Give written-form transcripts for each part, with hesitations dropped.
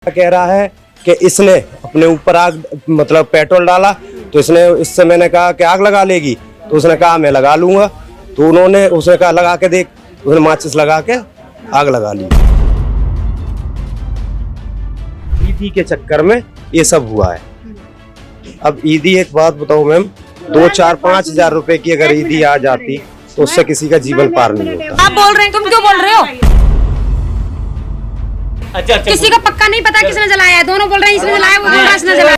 कह रहा है कि इसने अपने ऊपर आग मतलब पेट्रोल डाला, तो इससे मैंने कहा कि आग लगा लेगी, तो उसने कहा मैं लगा लूंगा। तो उसने कहा लगा के देख, उसने माचिस लगा के आग लगा ली। ईदी के चक्कर में ये सब हुआ है। अब ईदी, एक बात बताओ मैम, 2, 4, 5 हजार रुपए की अगर ईदी आ जाती तो उससे किसी का जीवन पार नहीं होता। आप बोल रहे हैं, तुम क्यों बोल रहे हो? अच्छा, किसी का पक्का नहीं पता किसने जलाया है। दोनों बोल रहे हैं इसने जलाया, वो बोल रहा है इसने जलाया।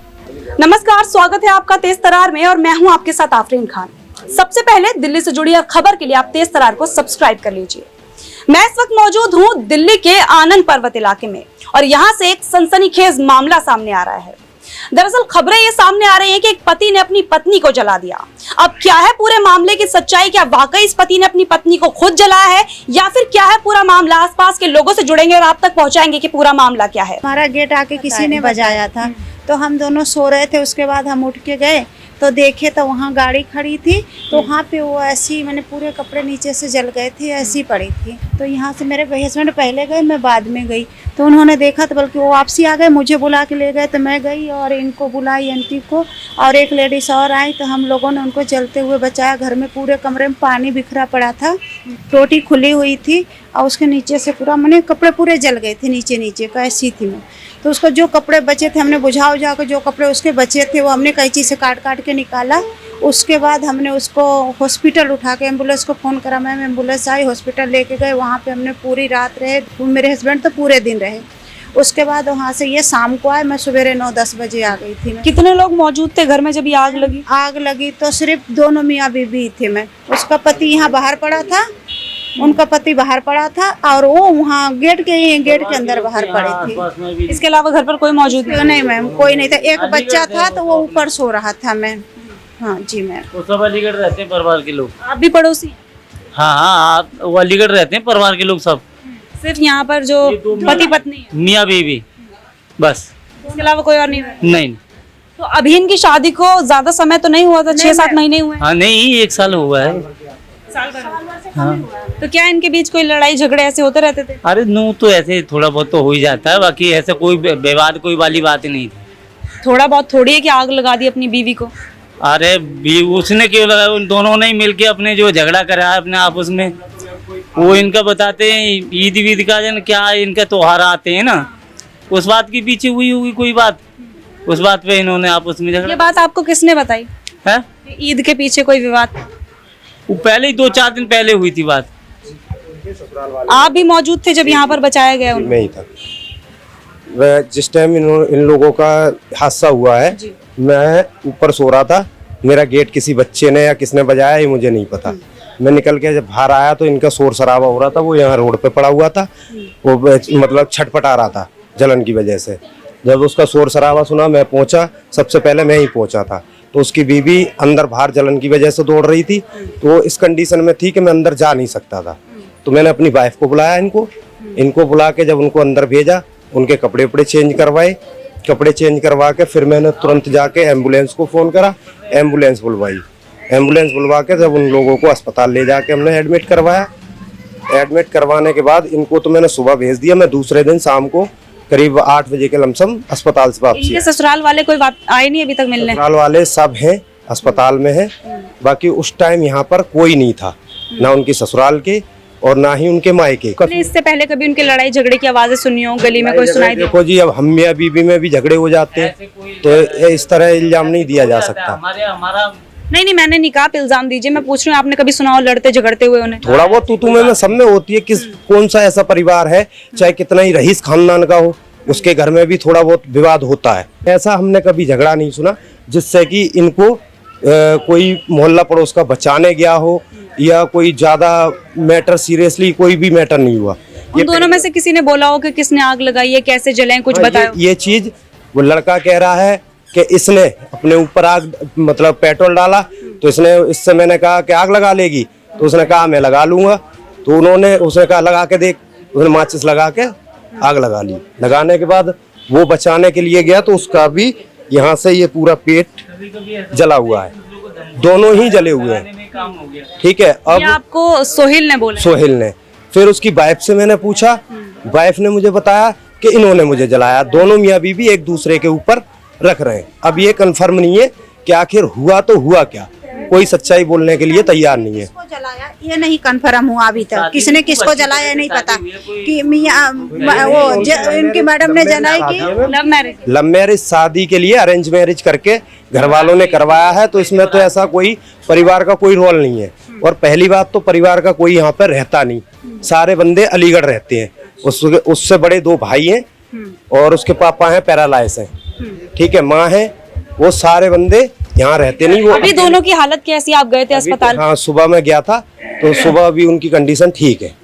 नमस्कार, स्वागत है आपका तेज तरार में और मैं हूं आपके साथ आफरीन खान। सबसे पहले दिल्ली से जुड़ी हर खबर के लिए आप तेज तरार को सब्सक्राइब कर लीजिए। मैं इस वक्त मौजूद हूं दिल्ली के आनंद पर्वत इलाके में और यहां से एक सनसनीखेज मामला सामने आ रहा है। दरअसल खबरें ये सामने आ रही हैं कि एक पति ने अपनी पत्नी को जला दिया। अब क्या है पूरे मामले की सच्चाई? क्या वाकई इस पति ने अपनी पत्नी को खुद जलाया है या फिर क्या है पूरा मामला? आसपास के लोगों से जुड़ेंगे और आप तक पहुंचाएंगे कि पूरा मामला क्या है। हमारा गेट आके किसी ने बजाया था, तो हम दोनों सो रहे थे। उसके बाद हम उठ के गए तो देखे तो वहाँ गाड़ी खड़ी थी, तो वहाँ पे वो ऐसी मैंने पूरे कपड़े नीचे से जल गए थे, ऐसी पड़ी थी। तो यहाँ से मेरे हस्बैंड पहले गए, मैं बाद में गई, तो उन्होंने देखा तो बल्कि वो वापसी आ गए, मुझे बुला के ले गए। तो मैं गई और इनको बुलाई, आंटी को, और एक लेडीज और आई, तो हम लोगों ने उनको जलते हुए बचाया। घर में पूरे कमरे में पानी बिखरा पड़ा था, टोटी खुली हुई थी और उसके नीचे से पूरा मैंने कपड़े पूरे जल गए थे, नीचे का ऐसी थी मैं। तो उसको जो कपड़े बचे थे हमने बुझा के जो कपड़े उसके बचे थे वो हमने कैंची से काट के निकाला। उसके बाद हमने उसको हॉस्पिटल उठा के एम्बुलेंस को फ़ोन करा। मैम एम्बुलेंस आई, हॉस्पिटल लेके गए। वहाँ पे हमने पूरी रात रहे, मेरे हस्बैंड तो पूरे दिन रहे। उसके बाद वहाँ से ये शाम को आए, मैं सवेरे 9-10 बजे आ गई थी। कितने लोग मौजूद थे घर में जब ये आग लगी? आग लगी तो सिर्फ दोनों मियाँ बीवी थे। मैं, उसका पति यहाँ बाहर पड़ा था, उनका पति बाहर पड़ा था और वो वहाँ गेट के अंदर बाहर पड़े थे। इसके अलावा घर पर कोई मौजूद नहीं मैम, कोई नहीं था। एक बच्चा था तो वो ऊपर सो रहा था। मैम हाँ जी मैम। वो सब अलीगढ़ रहते हैं परिवार के लोग। आप भी पड़ोसी? हाँ, वो अलीगढ़ रहते हैं परिवार के लोग सब। सिर्फ यहाँ पर जो पति पत्नी है, मियाँ बीवी, बस, इसके अलावा कोई और नहीं है? नहीं। तो अभी इनकी शादी को ज्यादा समय तो नहीं हुआ था, 6-7 महीने हुए? हाँ नहीं, 1 साल हुआ है। हाँ। तो क्या इनके बीच कोई लड़ाई झगड़े ऐसे होते रहते थे? अरे नू तो ऐसे थोड़ा बहुत तो हो ही जाता है, बाकी ऐसे कोई विवाद कोई वाली बात नहीं थी। थोड़ा बहुत थोड़ी है कि आग लगा दी अपनी बीवी को। अरे उसने क्यों लगाया? उन दोनों ने मिल के अपने जो झगड़ा करा है अपने आपस में, वो इनका बताते हैं। ईद वीद का जन क्या इनका त्योहार आते हैं ना, उस बात के पीछे हुई होगी कोई बात, उस बात पे इन्होंने आपस में झगड़ा। ये बात आपको किसने बताई है? ईद के पीछे कोई विवाद? वो पहले ही 2-4 दिन पहले हुई थी बात। आप भी मौजूद थे जब यहाँ पर बचाया गया? मैं ही था। वह जिस टाइम इन लोगों का हादसा हुआ है, मैं ऊपर सो रहा था। मेरा गेट किसी बच्चे ने या किसने बजाया ये मुझे नहीं पता। मैं निकल के जब बाहर आया तो इनका शोर शराबा हो रहा था। वो यहाँ रोड पे पड़ा हुआ था, वो मतलब छटपटा रहा था जलन की वजह से। जब उसका शोर शराबा सुना, मैं पहुंचा, सबसे पहले मैं ही पहुंचा था। तो उसकी बीवी अंदर बाहर जलन की वजह से दौड़ रही थी, तो वो इस कंडीशन में थी कि मैं अंदर जा नहीं सकता था। तो मैंने अपनी वाइफ को बुलाया, इनको बुला के जब उनको अंदर भेजा, उनके कपड़े चेंज करवाए। कपड़े चेंज करवा के फिर मैंने तुरंत जाके एम्बुलेंस को फ़ोन करा, एम्बुलेंस बुलवाई। एम्बुलेंस बुलवा के जब उन लोगों को अस्पताल ले जाके हमने एडमिट करवाया। एडमिट करवाने के बाद इनको तो मैंने सुबह भेज दिया। मैं दूसरे दिन शाम को करीब 8 बजे के लमसम अस्पताल से वापसी। इनके ससुराल वाले कोई आए नहीं अभी तक मिलने? ससुराल वाले सब हैं, अस्पताल में हैं। बाकी उस टाइम यहाँ पर कोई नहीं था, ना उनकी ससुराल के और ना ही उनके मायके। इससे पहले कभी उनके लड़ाई झगड़े की आवाजें सुनी हो, गली में कोई सुनाई दी? देखो जी, अब हम मियाँ बीवी में भी झगड़े हो जाते हैं, तो इस तरह इल्जाम नहीं दिया जा सकता। नहीं, मैंने नहीं कहा आप इल्जाम दीजिए। मैं पूछ रही हूँ आपने कभी सुना हो लड़ते झगड़ते हुए उन्हें? थोड़ा बहुत तू में सब में होती है। कौन सा ऐसा परिवार है, चाहे कितना ही रईस खानदान का हो, उसके घर में भी थोड़ा बहुत विवाद होता है। ऐसा हमने कभी झगड़ा नहीं सुना जिससे कि इनको कोई मोहल्ला पड़ोस का बचाने गया हो या कोई ज्यादा मैटर, सीरियसली कोई भी मैटर नहीं हुआ। उन दोनों में से किसी ने बोला हो कि किसने आग लगाई है, कैसे जले, कुछ बताया? ये चीज वो लड़का कह रहा है कि इसने अपने ऊपर आग मतलब पेट्रोल डाला, तो इससे मैंने कहा कि आग लगा लेगी, तो उसने कहा मैं लगा लूंगा। तो उसने कहा लगा के देख, उसने माचिस लगा के आग लगा ली। लगाने के बाद वो बचाने के लिए गया तो उसका भी यहाँ से ये पूरा पेट जला हुआ है, दोनों ही जले हुए हैं। ठीक है। अब आपको सोहेल ने बोला? सोहेल ने। फिर उसकी वाइफ से मैंने पूछा, वाइफ ने मुझे बताया कि इन्होंने मुझे जलाया। दोनों मियाँ बीवी एक दूसरे के ऊपर रख रहे हैं। अब ये कंफर्म नहीं है कि आखिर हुआ तो हुआ क्या, कोई सच्चाई बोलने के लिए तैयार नहीं है। किसको जलाया ये नहीं कंफर्म हुआ अभी तक, किसने किसको जलाया नहीं पता। कि इनकी मैडम ने जलाई कि लव मैरिज शादी के लिए अरेंज मैरिज करके घर वालों ने करवाया है, तो इसमें तो ऐसा कोई परिवार का कोई रोल नहीं है। और पहली बात तो परिवार का कोई यहाँ पर रहता नहीं, सारे बंदे अलीगढ़ रहते हैं। उससे बड़े 2 भाई हैं और उसके पापा हैं पैरालाइज हैं, ठीक है, माँ है, वो सारे बंदे यहाँ रहते नहीं। वो अभी दोनों की हालत कैसी, आप गए थे अस्पताल? हाँ, सुबह मैं गया था, तो सुबह भी उनकी कंडीशन ठीक है,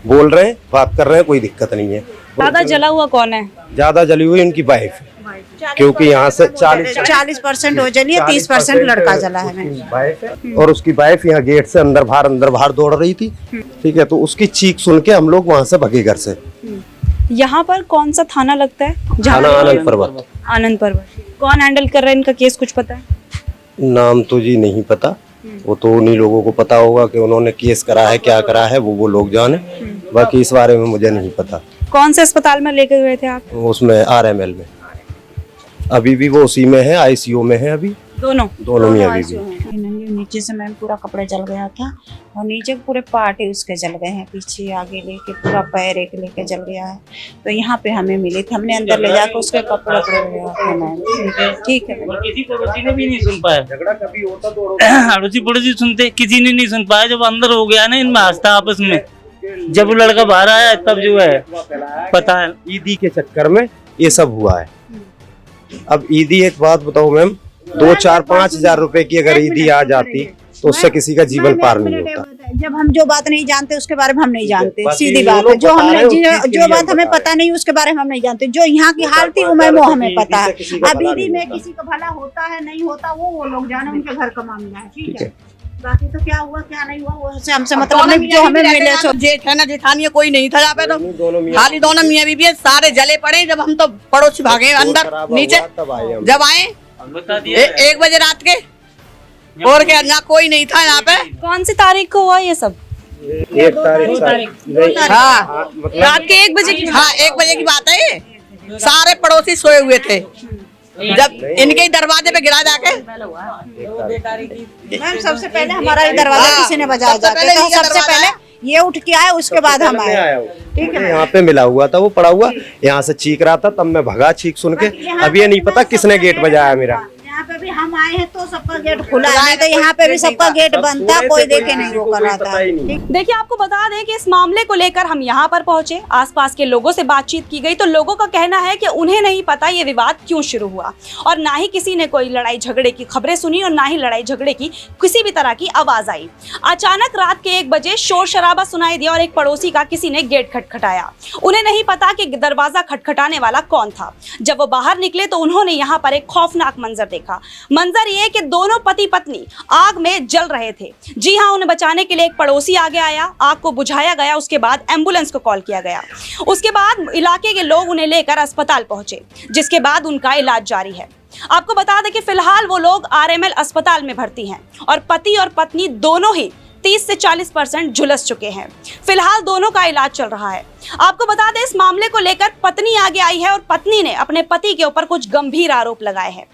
बोल रहे हैं, बात कर रहे हैं, कोई दिक्कत नहीं है। ज्यादा जला हुआ कौन है? ज्यादा जली हुई उनकी वाइफ, क्योंकि यहाँ से 40% हो जली है, 30% लड़का जला है। वाइफ है और उसकी वाइफ यहाँ गेट से अंदर बाहर दौड़ रही थी, ठीक है, तो उसकी चीख सुन के हम लोग वहाँ से भगे घर से। यहाँ पर कौन सा थाना लगता है? थाना आनंद पर्वत। आनंद पर्वत। कौन हैंडल कर रहा है इनका केस, कुछ पता है? नाम तो जी नहीं पता, वो तो उन्हीं लोगों को पता होगा कि उन्होंने केस करा है, क्या करा है, वो लोग जाने, बाकी इस बारे में मुझे नहीं पता। कौन से अस्पताल में लेकर गए थे आप? उसमें RML में, अभी भी वो उसी में है, ICU में है अभी दोनों मियाँ बीवी। नीचे से मैम पूरा कपड़ा जल गया था और नीचे पूरे पार्ट ही उसके जल गए हैं, पीछे आगे लेके पूरा पैर एक लेके जल गया है। तो यहाँ पे हमें मिली थी, हमने अंदर ले जाकर उसके कपड़े ठीक है। किसी पड़ोसी ने भी नहीं सुन पाया, झगड़ा कभी होता तो अड़ोसी पड़ोसी सुनते, किसी ने नहीं सुन पाया। जब अंदर हो गया ना इनमें हंसता आपस में, जब वो लड़का बाहर आया तब जो है पता है ईदी के चक्कर में ये सब हुआ है। अब ईदी, एक बात बताओ मैम, 2, 4, 5 हजार रुपए की अगर ईदी आ जाती तो उससे किसी का जीवन पार नहीं होता। जब हम जो बात नहीं जानते उसके बारे में हम नहीं जानते, सीधी बात है। जो बात हमें पता नहीं उसके बारे में हम नहीं जानते। जो यहाँ की हाल थी वो हमें पता है। अब ईदी में किसी का भला होता है नहीं होता वो लोग जाने, उनके घर का मामला है, ठीक है। बाकी तो क्या हुआ क्या नहीं हुआ वो हमसे मतलब नहीं, जो हमें मिले। जेठ है ना जेठानी कोई नहीं था यहाँ पे, तो खाली दोनों मियाँ बीवी सारे जले पड़े। जब हम तो पड़ोसी भागे अंदर नीचे, जब आए 1 बजे रात के, और क्या ना कोई नहीं था यहाँ पे। कौन सी तारीख को हुआ ये सब? 1 तारीख। हाँ, रात के 1 बजे की? हाँ, 1 बजे की बात है ये। सारे पड़ोसी सोए हुए थे, जब इनके दरवाजे पे गिरा जाके। मैम सबसे पहले हमारा ही दरवाजा किसी ने बजाया जाके, तो सबसे पहले ये उठ के आए, उसके बाद हम आए, ठीक है। यहाँ पे मिला हुआ था, वो पड़ा हुआ, यहाँ से चीख रहा था, तब मैं भगा चीख सुन के। अब ये नहीं पता किसने गेट बजाया मेरा। यहाँ पे भी हम आए हैं तो सबका गेट खुला है, तो यहाँ पे भी सबका गेट बंद था, कोई देखे नहीं रोका रहा था। देखिए, आपको बता दें कि इस मामले को लेकर हम यहाँ पर पहुंचे, आसपास के लोगों से बातचीत की गई, तो लोगों का कहना है कि उन्हें नहीं पता ये विवाद क्यों शुरू हुआ, और ना ही किसी ने कोई लड़ाई झगड़े की खबरें सुनी और ना ही लड़ाई झगड़े की किसी भी तरह की आवाज आई। अचानक रात के 1 बजे शोर शराबा सुनाई दिया और एक पड़ोसी का किसी ने गेट खटखटाया। उन्हें नहीं पता कि दरवाजा खटखटाने वाला कौन था। जब वो बाहर निकले तो उन्होंने यहाँ पर एक खौफनाक मंजर देखा। मंजर ये कि दोनों पति पत्नी आग में जल रहे थे। जी हां, उन्हें बचाने के लिए एक पड़ोसी आगे आया, आग को बुझाया गया, उसके बाद एम्बुलेंस को कॉल किया गया। उसके बाद इलाके के लोग उन्हें लेकर अस्पताल पहुंचे, जिसके बाद उनका इलाज जारी है। आपको बता दें कि फिलहाल वो लोग RML अस्पताल में भर्ती हैं और पति और पत्नी दोनों ही 30 से 40% झुलस चुके हैं। फिलहाल दोनों का इलाज चल रहा है। आपको बता दें, इस मामले को लेकर पत्नी आगे आई है और पत्नी ने अपने पति के ऊपर कुछ गंभीर आरोप लगाए हैं।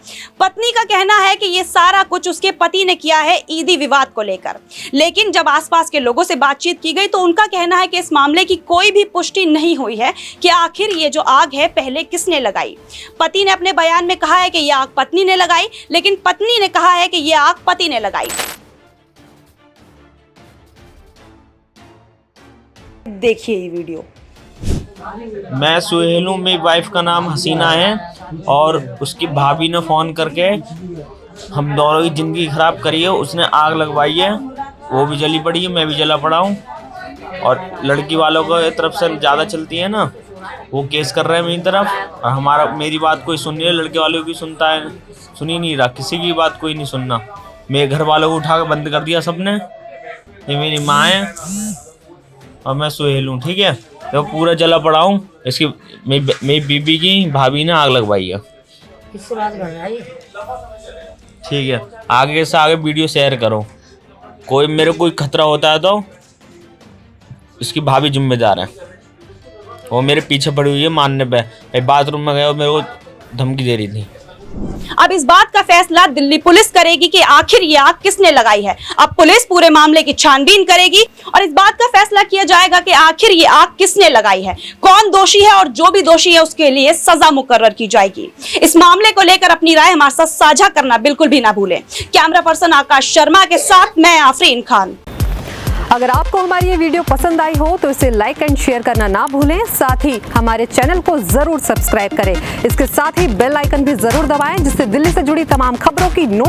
पत्नी का कहना है कि ये सारा कुछ उसके पति ने किया है ईदी विवाद को लेकर, लेकिन जब आसपास के लोगों से बातचीत की गई तो उनका कहना है कि इस मामले की कोई भी पुष्टि नहीं हुई है कि आखिर ये जो आग है पहले किसने लगाई। पति ने अपने बयान में कहा है कि ये आग पत्नी ने लगाई, लेकिन पत्नी ने कहा है कि ये आग पति ने लगाई। देखिए ये वीडियो। मैं सुहेल हूँ, मेरी वाइफ का नाम हसीना है और उसकी भाभी ने फ़ोन करके हम दोनों की ज़िंदगी ख़राब करी है। उसने आग लगवाई है, वो भी जली पड़ी है, मैं भी जला पड़ा हूँ। और लड़की वालों को तरफ से ज़्यादा चलती है ना, वो केस कर रहे हैं मेरी तरफ, और मेरी बात कोई सुन नहीं है, लड़के वालों की सुनता है, सुन ही नहीं रहा, किसी की बात कोई नहीं सुनना। मेरे घर वालों को उठा कर बंद कर दिया सबने। ये मेरी माँ है और मैं सुहेल हूँ, ठीक है। तो पूरा जला पड़ा हूँ। इसकी मेरी बीबी की भाभी ने आग लगवाई है। किससे बात कर रहा है? ठीक है, आगे से आगे वीडियो शेयर करो। कोई मेरे कोई खतरा होता है तो इसकी भाभी जिम्मेदार है। वो मेरे पीछे पड़ी हुई है मारने पे, बाथरूम में गया और मेरे को धमकी दे रही थी। अब इस बात का फैसला दिल्ली पुलिस करेगी कि आखिर ये आग किसने लगाई है। अब पुलिस पूरे मामले की छानबीन करेगी और इस बात का फैसला किया जाएगा कि आखिर ये आग किसने लगाई है, कौन दोषी है और जो भी दोषी है उसके लिए सजा मुकर्रर की जाएगी। इस मामले को लेकर अपनी राय हमारे साथ साझा करना बिल्कुल भी ना भूलें। कैमरा पर्सन आकाश शर्मा के साथ मैं आफरीन खान। अगर आपको हमारी ये वीडियो पसंद आई हो तो इसे लाइक एंड शेयर करना ना भूलें। साथ ही हमारे चैनल को जरूर सब्सक्राइब करें। इसके साथ ही बेल आइकन भी जरूर दबाएं जिससे दिल्ली से जुड़ी तमाम खबरों की नोटिफिकेशन